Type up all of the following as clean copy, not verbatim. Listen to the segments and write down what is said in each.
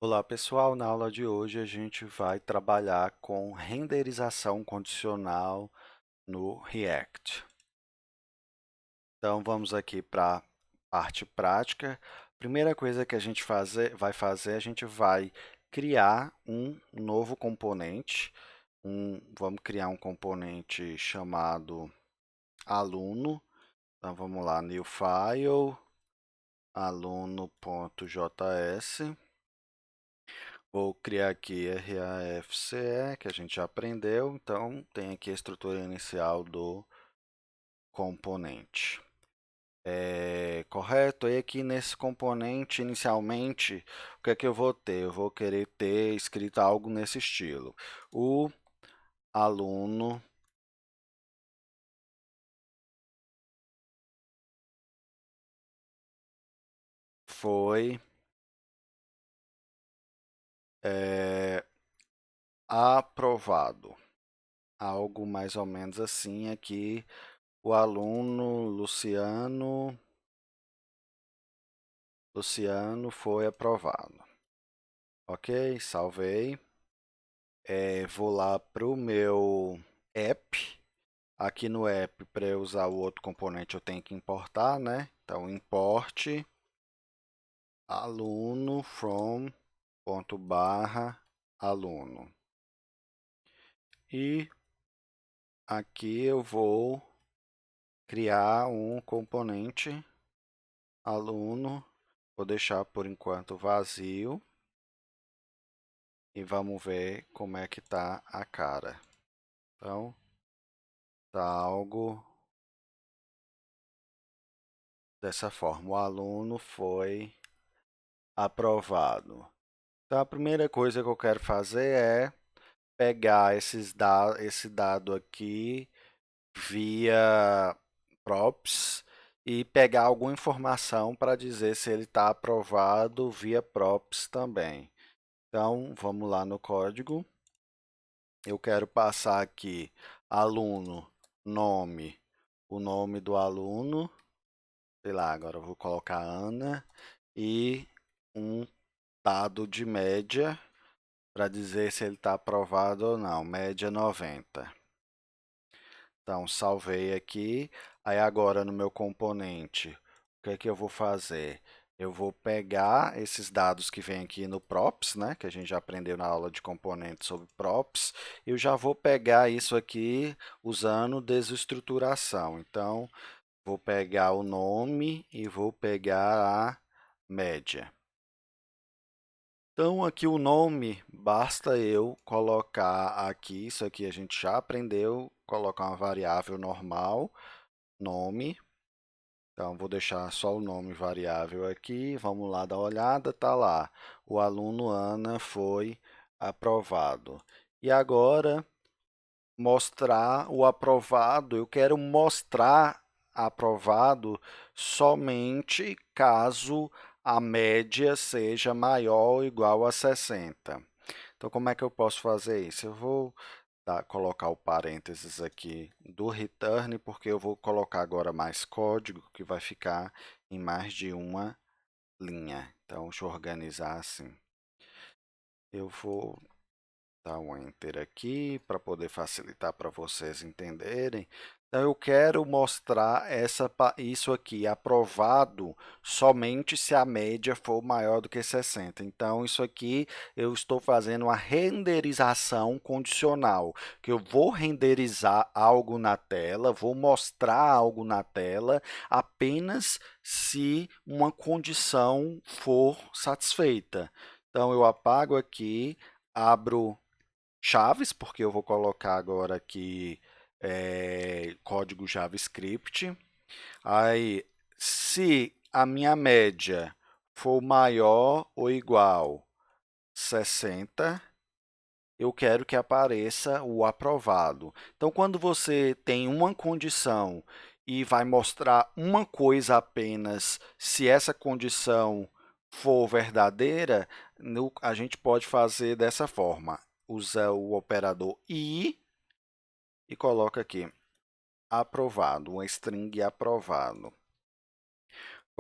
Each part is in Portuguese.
Olá pessoal, na aula de hoje a gente vai trabalhar com renderização condicional no React. Então vamos aqui para a parte prática. Primeira coisa que a gente vai fazer, a gente vai criar um novo componente. Vamos criar um componente chamado aluno. Então vamos lá, new file, aluno.js. Vou criar aqui RAFCE, que a gente já aprendeu, então tem aqui a estrutura inicial do componente. Correto? E aqui nesse componente, inicialmente, o que é que eu vou ter? Eu vou querer ter escrito algo nesse estilo. O aluno foi é, aprovado. Algo mais ou menos assim aqui. O aluno Luciano foi aprovado. Ok, salvei. Vou lá para o meu app. Aqui no app, para eu usar o outro componente, eu tenho que importar, né? Então, import aluno from ponto barra aluno. E aqui eu vou criar um componente aluno. Vou deixar por enquanto vazio. E vamos ver como é que tá a cara. Então, tá algo dessa forma. O aluno foi aprovado. Então, a primeira coisa que eu quero fazer é pegar esse dado aqui via props e pegar alguma informação para dizer se ele está aprovado via props também. Então, vamos lá no código. Eu quero passar aqui aluno, nome, o nome do aluno, sei lá, agora eu vou colocar Ana, e um dado de média para dizer se ele está aprovado ou não, média 90. Então, salvei aqui. Aí agora no meu componente, o que é que eu vou fazer? Eu vou pegar esses dados que vem aqui no props, né, que a gente já aprendeu na aula de componentes sobre props. Eu já vou pegar isso aqui usando desestruturação. Então, vou pegar o nome e vou pegar a média. Então, aqui o nome, basta eu colocar aqui, isso aqui a gente já aprendeu, colocar uma variável normal, nome. Então, vou deixar só o nome variável aqui, vamos lá dar uma olhada, tá lá. O aluno Ana foi aprovado. E agora, mostrar o aprovado, eu quero mostrar aprovado somente caso a média seja maior ou igual a 60. Então, como é que eu posso fazer isso? Eu vou colocar o parênteses aqui do return, porque eu vou colocar agora mais código, que vai ficar em mais de uma linha. Então, deixa eu organizar assim. Eu vou dar um enter aqui para poder facilitar para vocês entenderem. Então, eu quero mostrar isso aqui aprovado somente se a média for maior do que 60. Então, isso aqui eu estou fazendo uma renderização condicional, que eu vou renderizar algo na tela, vou mostrar algo na tela apenas se uma condição for satisfeita. Então, eu apago aqui, abro chaves, porque eu vou colocar agora aqui código JavaScript. Aí, se a minha média for maior ou igual a 60, eu quero que apareça o aprovado. Então, quando você tem uma condição e vai mostrar uma coisa apenas, se essa condição for verdadeira, a gente pode fazer dessa forma. Usa o operador e coloca aqui aprovado, uma string aprovado.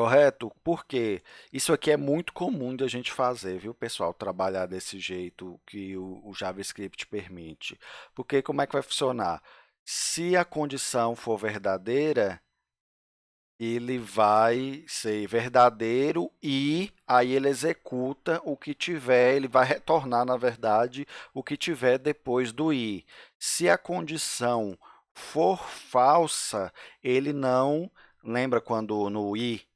Correto? Porque isso aqui é muito comum de a gente fazer, viu, pessoal? Trabalhar desse jeito que o JavaScript permite. Porque como é que vai funcionar? Se a condição for verdadeira, ele vai ser verdadeiro e aí ele executa o que tiver, ele vai retornar, na verdade, o que tiver depois do i. Se a condição for falsa, ele não. Lembra quando no i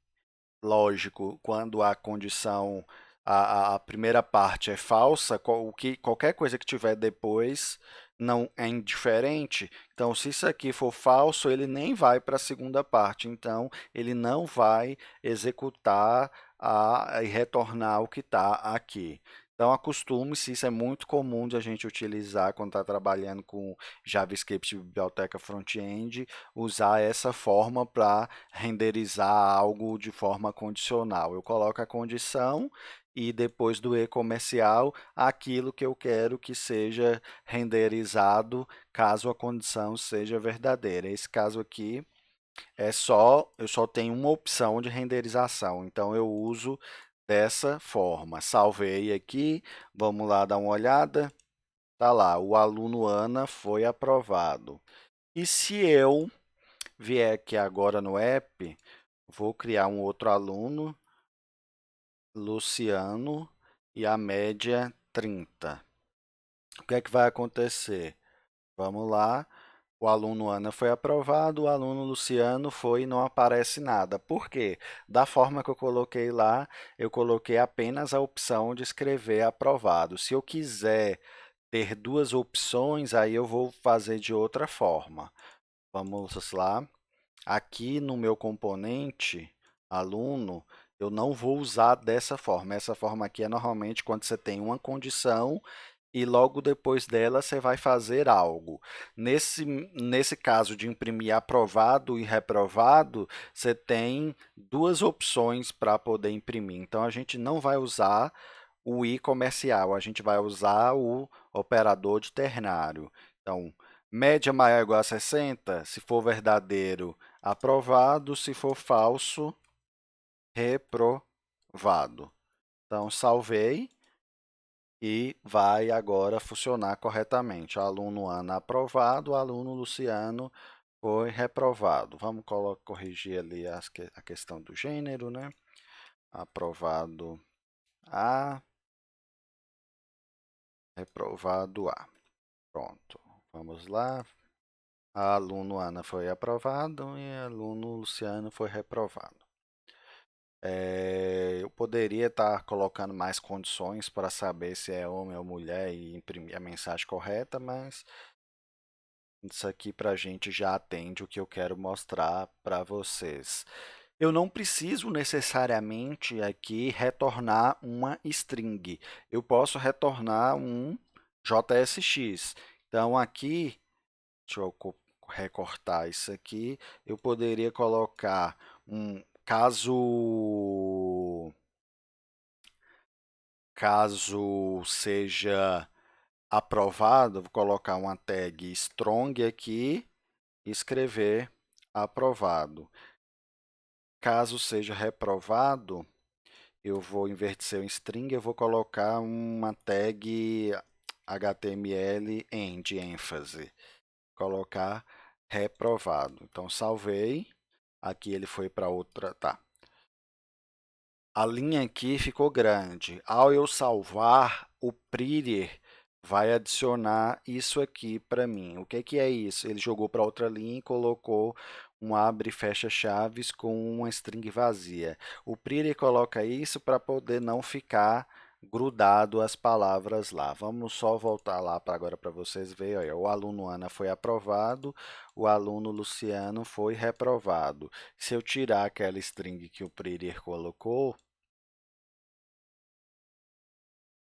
lógico, quando a condição, a primeira parte é falsa, qualquer coisa que tiver depois não é indiferente. Então, se isso aqui for falso, ele nem vai para a segunda parte. Então, ele não vai executar e retornar o que está aqui. Então, acostume-se, isso é muito comum de a gente utilizar quando está trabalhando com JavaScript biblioteca front-end, usar essa forma para renderizar algo de forma condicional. Eu coloco a condição e depois do e-comercial, aquilo que eu quero que seja renderizado caso a condição seja verdadeira. Esse caso aqui eu só tenho uma opção de renderização, então eu uso dessa forma. Salvei aqui, vamos lá dar uma olhada. Tá lá, o aluno Ana foi aprovado. E se eu vier aqui agora no app, vou criar um outro aluno, Luciano, e a média 30. O que é que vai acontecer? Vamos lá. O aluno Ana foi aprovado, o aluno Luciano foi e não aparece nada. Por quê? Da forma que eu coloquei lá, eu coloquei apenas a opção de escrever aprovado. Se eu quiser ter duas opções, aí eu vou fazer de outra forma. Vamos lá. Aqui no meu componente aluno, eu não vou usar dessa forma. Essa forma aqui é normalmente quando você tem uma condição e logo depois dela você vai fazer algo. Nesse caso de imprimir aprovado e reprovado, você tem duas opções para poder imprimir. Então, a gente não vai usar o i comercial, a gente vai usar o operador de ternário. Então, média maior ou igual a 60, se for verdadeiro, aprovado, se for falso, reprovado. Então, salvei e vai agora funcionar corretamente. Aluno Ana aprovado, aluno Luciano foi reprovado. Vamos corrigir ali a questão do gênero, né? Aprovado A, reprovado A. Pronto. Vamos lá. Aluno Ana foi aprovado e aluno Luciano foi reprovado. Eu poderia estar colocando mais condições para saber se é homem ou mulher e imprimir a mensagem correta, mas isso aqui para a gente já atende o que eu quero mostrar para vocês. Eu não preciso necessariamente aqui retornar uma string. Eu posso retornar um JSX. Então, aqui, deixa eu recortar isso aqui, eu poderia colocar um caso seja aprovado, vou colocar uma tag strong aqui e escrever aprovado. Caso seja reprovado, eu vou, em vez de ser um string, eu vou colocar uma tag HTML end, ênfase. Colocar reprovado. Então, salvei. Aqui ele foi para outra. Tá. A linha aqui ficou grande. Ao eu salvar, o Prettier vai adicionar isso aqui para mim. O que é isso? Ele jogou para outra linha e colocou um abre e fecha chaves com uma string vazia. O Prettier coloca isso para poder não ficar grudado as palavras lá. Vamos só voltar lá para agora para vocês verem. Olha, o aluno Ana foi aprovado, o aluno Luciano foi reprovado. Se eu tirar aquela string que o Prettier colocou,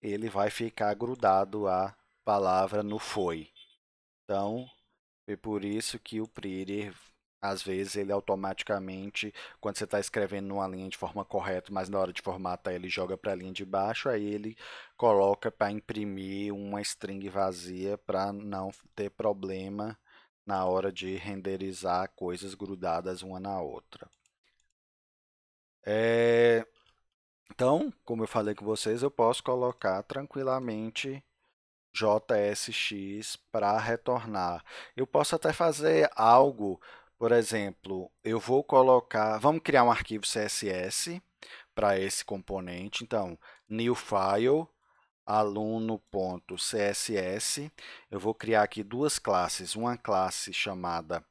ele vai ficar grudado a palavra no foi. Então, é por isso que o Prettier, às vezes, ele automaticamente, quando você está escrevendo numa linha de forma correta, mas na hora de formatar ele joga para a linha de baixo, aí ele coloca para imprimir uma string vazia para não ter problema na hora de renderizar coisas grudadas uma na outra. Então, como eu falei com vocês, eu posso colocar tranquilamente JSX para retornar. Eu posso até fazer algo, por exemplo, eu vou colocar, vamos criar um arquivo CSS para esse componente. Então, new file, aluno.css. Eu vou criar aqui duas classes, uma classe chamada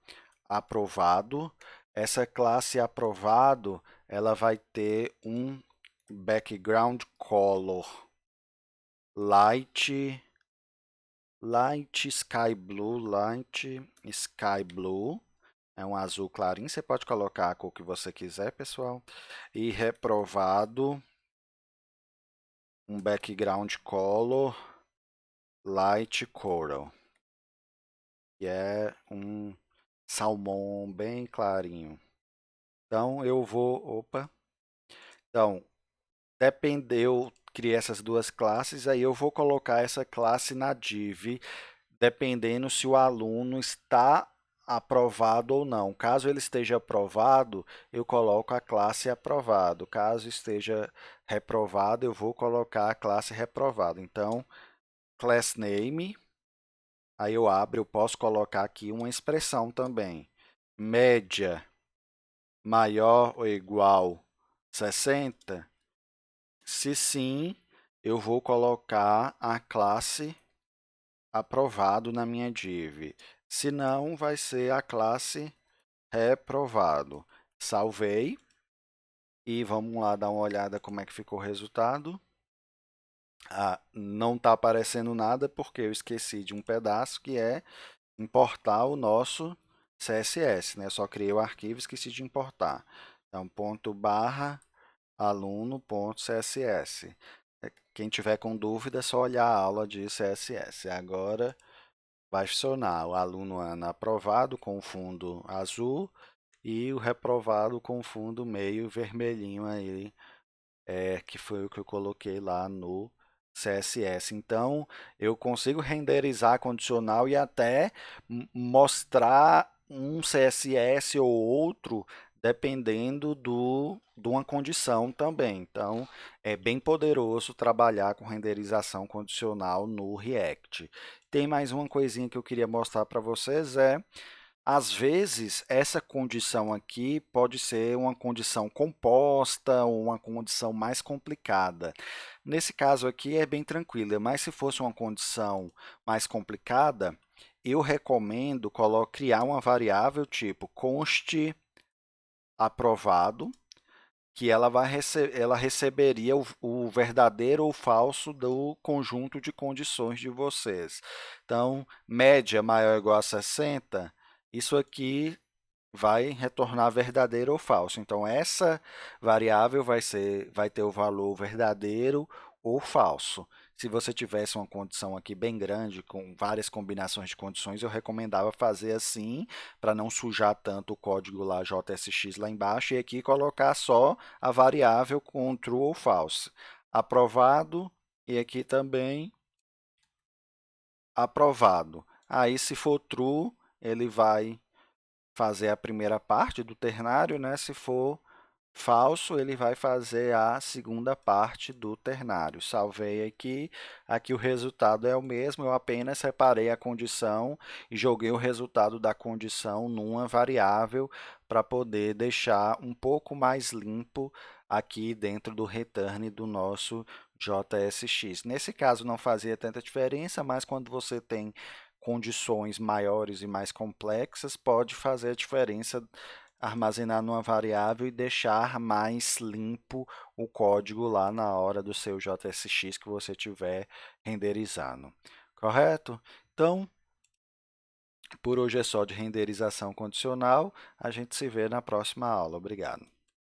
aprovado. Essa classe aprovado, ela vai ter um background color light light sky blue, é um azul clarinho, você pode colocar a cor que você quiser, pessoal. E reprovado, um background color light coral, que é um salmão bem clarinho. Então eu vou, opa, então dependeu, criei essas duas classes, aí eu vou colocar essa classe na div, dependendo se o aluno está aprovado ou não. Caso ele esteja aprovado, eu coloco a classe aprovado. Caso esteja reprovado, eu vou colocar a classe reprovado. Então, class name, aí eu abro, eu posso colocar aqui uma expressão também. Média maior ou igual 60? Se sim, eu vou colocar a classe aprovado na minha div. Se não, vai ser a classe reprovado. Salvei e vamos lá dar uma olhada como é que ficou o resultado. Não está aparecendo nada porque eu esqueci de um pedaço que é importar o nosso CSS, né? Eu só criei o arquivo e esqueci de importar. Então, ponto barra aluno.css. Quem tiver com dúvida, é só olhar a aula de CSS. Agora vai funcionar o aluno Ana aprovado com fundo azul e o reprovado com fundo meio vermelhinho aí, que foi o que eu coloquei lá no CSS. Então, eu consigo renderizar condicional e até mostrar um CSS ou outro dependendo de uma condição também. Então, é bem poderoso trabalhar com renderização condicional no React. Tem mais uma coisinha que eu queria mostrar para vocês, às vezes, essa condição aqui pode ser uma condição composta ou uma condição mais complicada. Nesse caso aqui é bem tranquila, mas se fosse uma condição mais complicada, eu recomendo criar uma variável tipo const aprovado, que ela receberia o verdadeiro ou falso do conjunto de condições de vocês. Então, média maior ou igual a 60, isso aqui vai retornar verdadeiro ou falso. Então, essa variável vai ter o valor verdadeiro ou falso. Se você tivesse uma condição aqui bem grande, com várias combinações de condições, eu recomendava fazer assim, para não sujar tanto o código lá JSX lá embaixo, e aqui colocar só a variável com true ou false. Aprovado, e aqui também aprovado. Aí, se for true, ele vai fazer a primeira parte do ternário, né? Se for falso, ele vai fazer a segunda parte do ternário. Salvei aqui, aqui o resultado é o mesmo, eu apenas separei a condição e joguei o resultado da condição numa variável para poder deixar um pouco mais limpo aqui dentro do return do nosso JSX. Nesse caso não fazia tanta diferença, mas quando você tem condições maiores e mais complexas, pode fazer a diferença armazenar numa variável e deixar mais limpo o código lá na hora do seu JSX que você estiver renderizando. Correto? Então, por hoje é só de renderização condicional. A gente se vê na próxima aula. Obrigado.